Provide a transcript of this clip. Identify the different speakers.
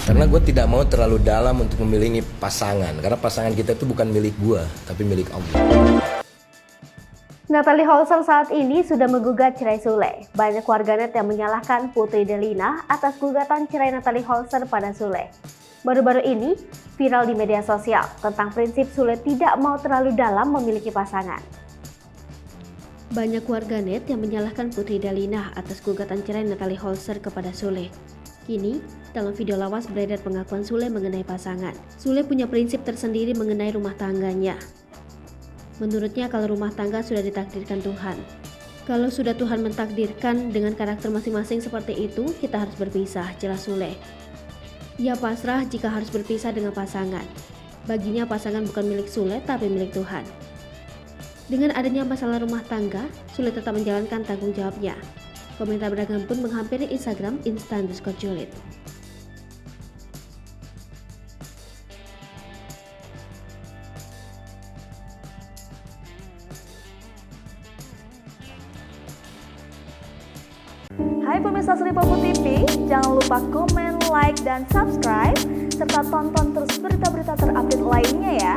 Speaker 1: Karena gue tidak mau terlalu dalam untuk memilih pasangan. Karena pasangan kita itu bukan milik gue, tapi milik Allah.
Speaker 2: Natalie Holzer saat ini sudah menggugat cerai Sule. Banyak warganet yang menyalahkan Putri Delina atas gugatan cerai Natalie Holzer pada Sule. Baru-baru ini viral di media sosial tentang prinsip Sule tidak mau terlalu dalam memiliki pasangan. Banyak warganet yang menyalahkan Putri Delina atas gugatan cerai Natalie Holzer kepada Sule. Kini, dalam video lawas beredar pengakuan Sule mengenai pasangan. Sule punya prinsip tersendiri mengenai rumah tangganya. Menurutnya kalau rumah tangga sudah ditakdirkan Tuhan. Kalau sudah Tuhan mentakdirkan dengan karakter masing-masing seperti itu, kita harus berpisah, jelas Sule. Ia pasrah jika harus berpisah dengan pasangan. Baginya pasangan bukan milik Sule tapi milik Tuhan. Dengan adanya masalah rumah tangga, Sule tetap menjalankan tanggung jawabnya. Komentar beragam pun menghampiri Instagram @instan_julid.
Speaker 3: Hai pemirsa Sri Popo TV, jangan lupa komen, like, dan subscribe, serta tonton terus berita-berita terupdate lainnya ya.